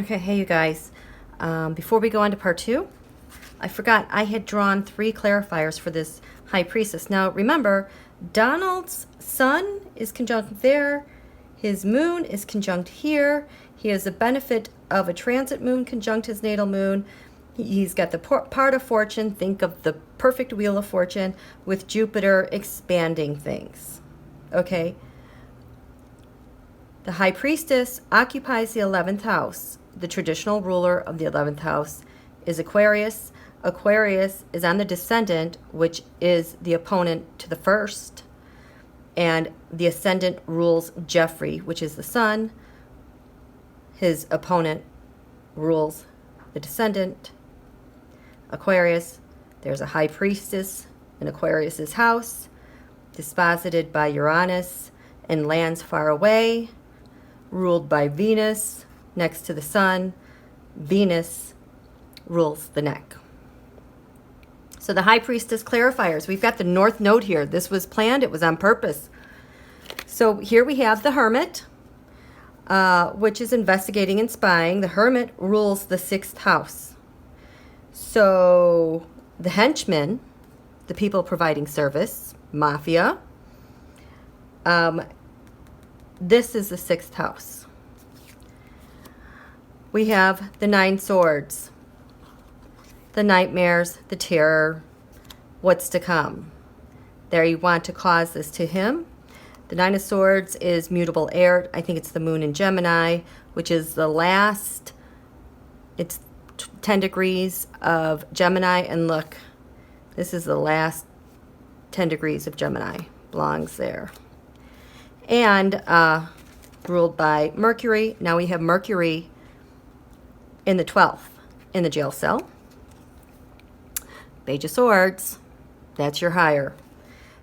Okay, hey you guys. Before we go on to part 2, I forgot I had drawn 3 clarifiers for this High Priestess. Now remember, Donald's sun is conjunct there, his moon is conjunct here, he has the benefit of a transit moon conjunct his natal moon, he's got the part of fortune, think of the perfect wheel of fortune, with Jupiter expanding things, okay? The High Priestess occupies the 11th house. The traditional ruler of the 11th house is Aquarius. Aquarius is on the descendant, which is the opponent to the first. And the ascendant rules Jeffrey, which is the sun. His opponent rules the descendant. Aquarius, there's a High Priestess in Aquarius's house, disposited by Uranus and lands far away, ruled by Venus next to the sun. Venus rules the neck. So the High Priestess clarifiers, we've got the North Node here. This was planned, it was on purpose. So here we have the Hermit, which is investigating and spying. The Hermit rules the 6th house. So the henchmen, the people providing service, mafia, this is the 6th house. We have the 9 swords, the nightmares, the terror, what's to come. There you want to cause this to him. The 9 of swords is mutable air. I think it's the moon in Gemini, which is the last, it's 10 degrees of Gemini. And look, this is the last 10 degrees of Gemini, belongs there. And ruled by Mercury. Now we have Mercury in the 12th in the jail cell. Page of Swords, that's your higher.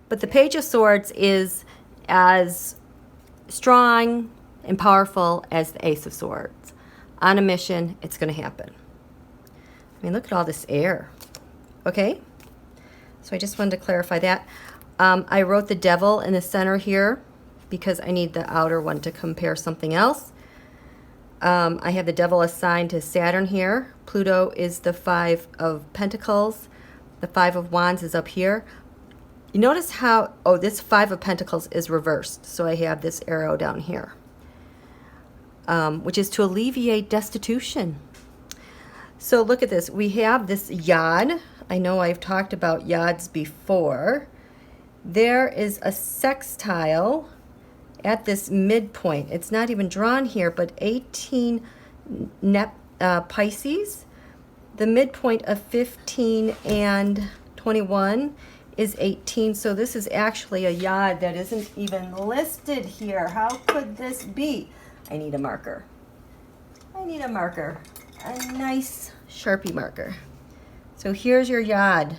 But the Page of Swords is as strong and powerful as the Ace of Swords. On a mission, it's going to happen. I mean, look at all this air. Okay? So I just wanted to clarify that. I wrote the Devil in the center here because I need the outer one to compare something else. I have the Devil assigned to Saturn here. Pluto is the 5 of Pentacles. The 5 of Wands is up here. You notice how, this 5 of Pentacles is reversed. So I have this arrow down here, which is to alleviate destitution. So look at this. We have this yod. I know I've talked about yods before. There is a sextile at this midpoint. It's not even drawn here, but 18 Pisces. The midpoint of 15 and 21 is 18. So this is actually a yod that isn't even listed here. How could this be? I need a marker. I need a marker. A nice Sharpie marker. So here's your yod,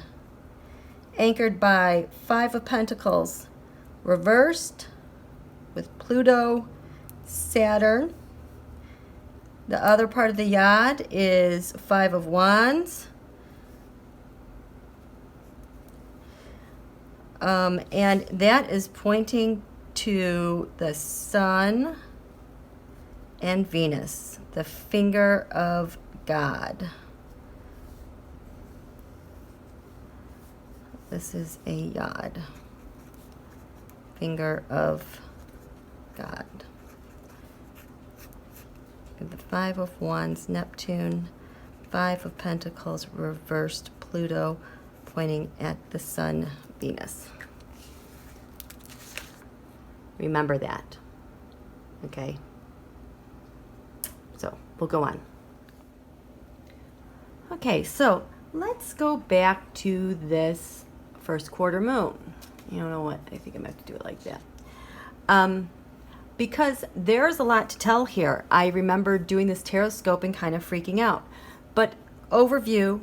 anchored by 5 of Pentacles, reversed with Pluto, Saturn. The other part of the yod is 5 of Wands. And that is pointing to the Sun and Venus, the finger of God. This is a yod, finger of God. The 5 of Wands, Neptune, 5 of Pentacles, reversed Pluto, pointing at the Sun, Venus. Remember that. Okay. So we'll go on. Okay, so let's go back to this first quarter moon. You know what? I think I'm going to have to do it like that. Because there's a lot to tell here. I remember doing this tarotscope and kind of freaking out. But overview,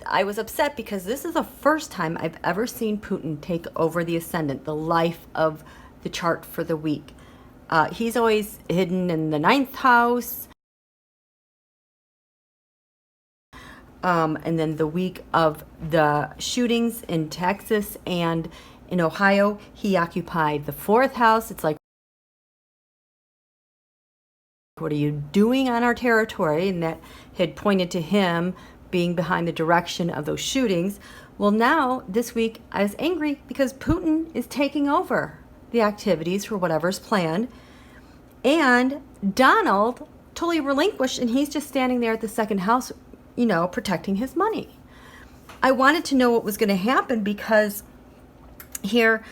I was upset because this is the first time I've ever seen Putin take over the ascendant, the life of the chart for the week. He's always hidden in the 9th house. And then the week of the shootings in Texas and in Ohio, he occupied the 4th house. It's like What are you doing on our territory? And that had pointed to him being behind the direction of those shootings. Well, now, this week, I was angry because Putin is taking over the activities for whatever's planned. And Donald totally relinquished, and he's just standing there at the second house, you know, protecting his money. I wanted to know what was going to happen because here,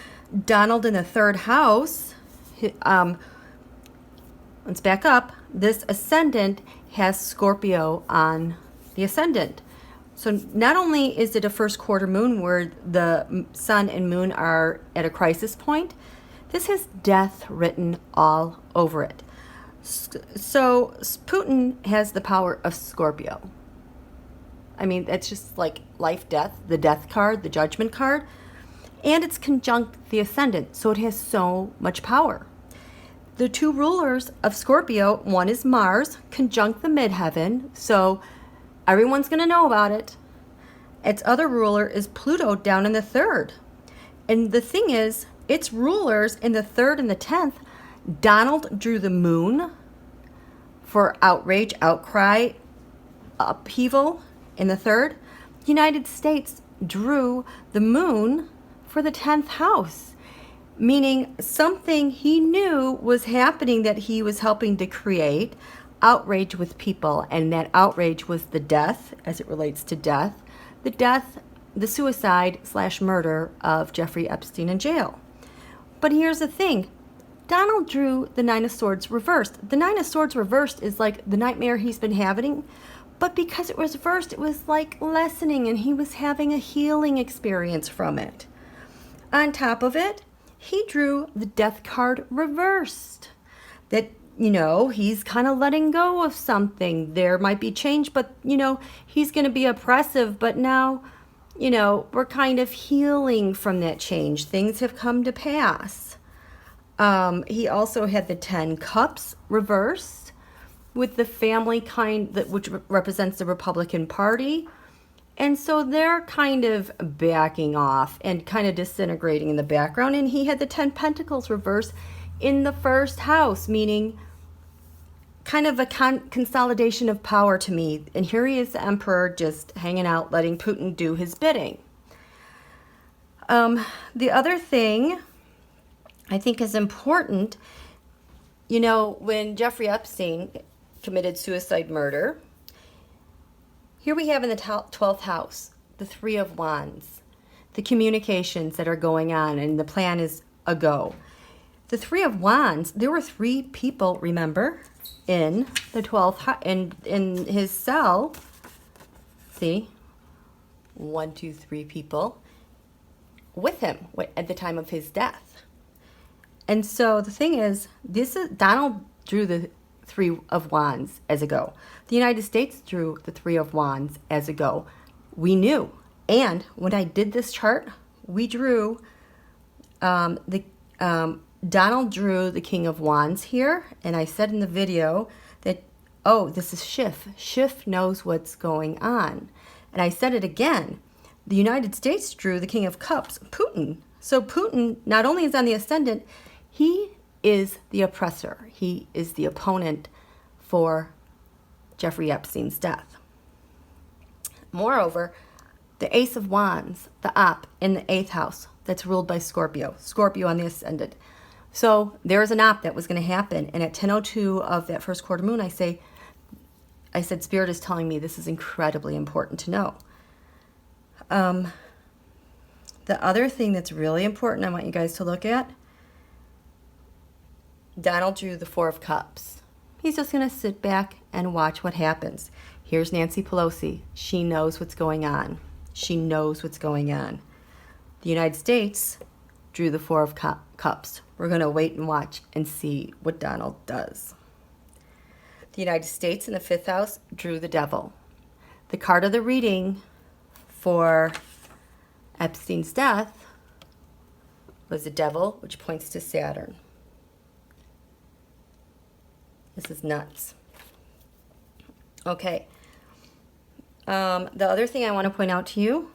Donald in the third house, let's back up. This ascendant has Scorpio on the ascendant. So not only is it a first quarter moon where the sun and moon are at a crisis point, this has death written all over it. So Putin has the power of Scorpio. I mean, that's just like life, death, the death card, the judgment card. And it's conjunct the ascendant, so it has so much power. The two rulers of Scorpio, one is Mars, conjunct the midheaven, so everyone's going to know about it. Its other ruler is Pluto down in the third. And the thing is, its rulers in the third and the 10th, Donald drew the moon for outrage, outcry, upheaval in the third. The United States drew the moon for the 10th house, meaning something he knew was happening that he was helping to create outrage with people, and that outrage was the death, as it relates to death, the suicide / murder of Jeffrey Epstein in jail. But here's the thing. Donald drew the Nine of Swords reversed. The Nine of Swords reversed is like the nightmare he's been having, but because it was reversed, it was like lessening, and he was having a healing experience from it. On top of it, he drew the death card reversed. That, you know, he's kind of letting go of something. There might be change, but, you know, he's going to be oppressive, but now, you know, we're kind of healing from that change. Things have come to pass. He also had the 10 cups reversed with the family kind, which represents the Republican Party. And so they're kind of backing off and kind of disintegrating in the background. And he had the 10 pentacles reversed in the first house, meaning kind of a consolidation of power to me. And here he is, the emperor, just hanging out, letting Putin do his bidding. The other thing I think is important, you know, when Jeffrey Epstein committed suicide murder, here we have in the 12th house, the Three of Wands, the communications that are going on, and the plan is a go. The Three of Wands, there were 3 people, remember, in the 12th, in his cell. See, 1, 2, 3 people with him at the time of his death. And so the thing is, Donald drew the Three of Wands as a go. The United States drew the Three of Wands as a go. We knew. And when I did this chart, we drew Donald drew the King of Wands here, and I said in the video that, oh, this is Schiff. Schiff knows what's going on. And I said it again. The United States drew the King of Cups, Putin. So Putin not only is on the ascendant, he is the oppressor. He is the opponent for Jeffrey Epstein's death. Moreover, the Ace of Wands, the Op, in the 8th house, that's ruled by Scorpio. Scorpio on the ascendant. So there is an Op that was going to happen. And at 10:02 of that first quarter moon, I said, Spirit is telling me this is incredibly important to know. The other thing that's really important I want you guys to look at, Donald drew the Four of Cups. He's just going to sit back and watch what happens. Here's Nancy Pelosi. She knows what's going on. She knows what's going on. The United States drew the Four of Cups. We're going to wait and watch and see what Donald does. The United States in the 5th house drew the Devil. The card of the reading for Epstein's death was the Devil, which points to Saturn. This is nuts. Okay. The other thing I want to point out to you,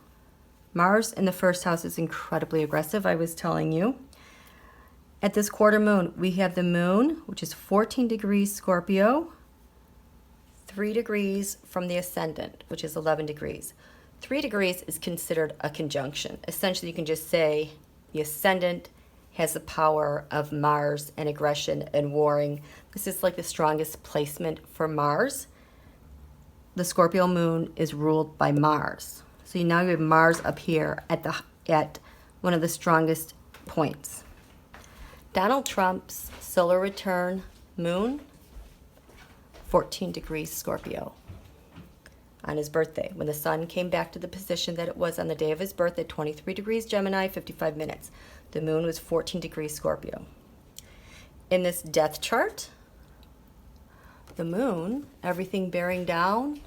Mars in the 1st house is incredibly aggressive, I was telling you. At this quarter moon, we have the moon, which is 14 degrees Scorpio, 3 degrees from the ascendant, which is 11 degrees. 3 degrees is considered a conjunction. Essentially, you can just say the ascendant has the power of Mars and aggression and warring. This is like the strongest placement for Mars. The Scorpio moon is ruled by Mars. So now you have Mars up here at one of the strongest points. Donald Trump's solar return moon, 14 degrees Scorpio on his birthday, when the sun came back to the position that it was on the day of his birth at 23 degrees Gemini, 55 minutes. The moon was 14 degrees Scorpio. In this death chart, the moon, everything bearing down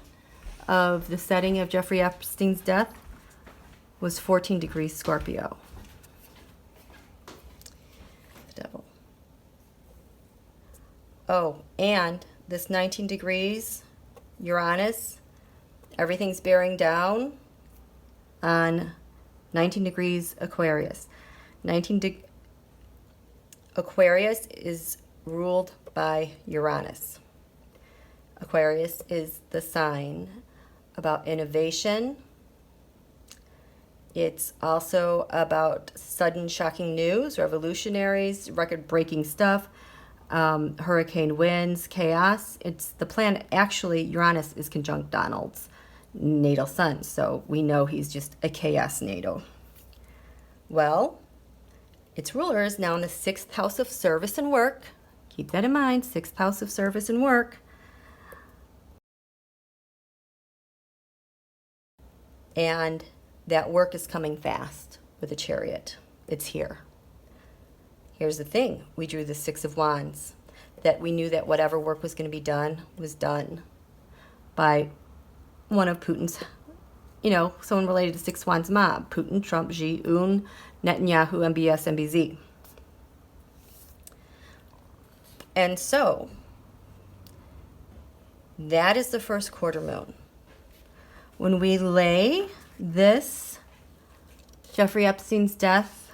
of the setting of Jeffrey Epstein's death, was 14 degrees Scorpio. The devil. Oh, and this 19 degrees Uranus, everything's bearing down on 19 degrees Aquarius. Aquarius is ruled by Uranus. Aquarius is the sign about innovation. It's also about sudden shocking news, revolutionaries, record-breaking stuff, hurricane winds, chaos. It's the planet, actually, Uranus is conjunct Donald's natal sun, so we know he's just a chaos natal. Well, its ruler is now in the 6th house of service and work. Keep that in mind, 6th house of service and work. And that work is coming fast with the Chariot. It's here. Here's the thing. We drew the 6 of Wands, that we knew that whatever work was going to be done was done by one of Putin's, someone related to 6 Wands mob. Putin, Trump, Xi, Un, Netanyahu, MBS, MBZ. And so, that is the first quarter moon. When we lay this Jeffrey Epstein's death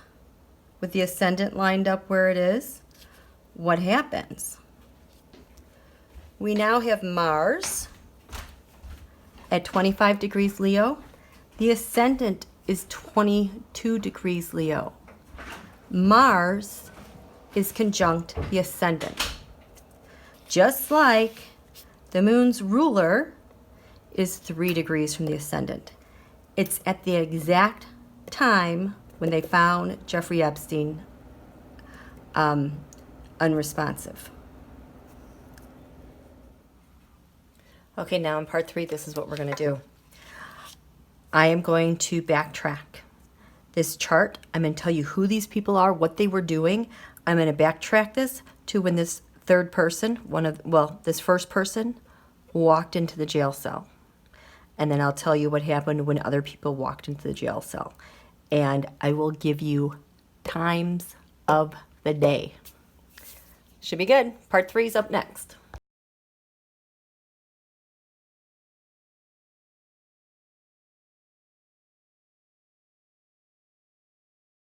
with the ascendant lined up where it is, what happens? We now have Mars at 25 degrees Leo. The ascendant is 22 degrees Leo. Mars is conjunct the ascendant. Just like the moon's ruler is 3 degrees from the ascendant. It's at the exact time when they found Jeffrey Epstein unresponsive. Okay, now in part 3, this is what we're going to do. I am going to backtrack this chart. I'm going to tell you who these people are, what they were doing. I'm going to backtrack this to when this third person, this first person walked into the jail cell. And then I'll tell you what happened when other people walked into the jail cell. And I will give you times of the day. Should be good. Part 3 is up next.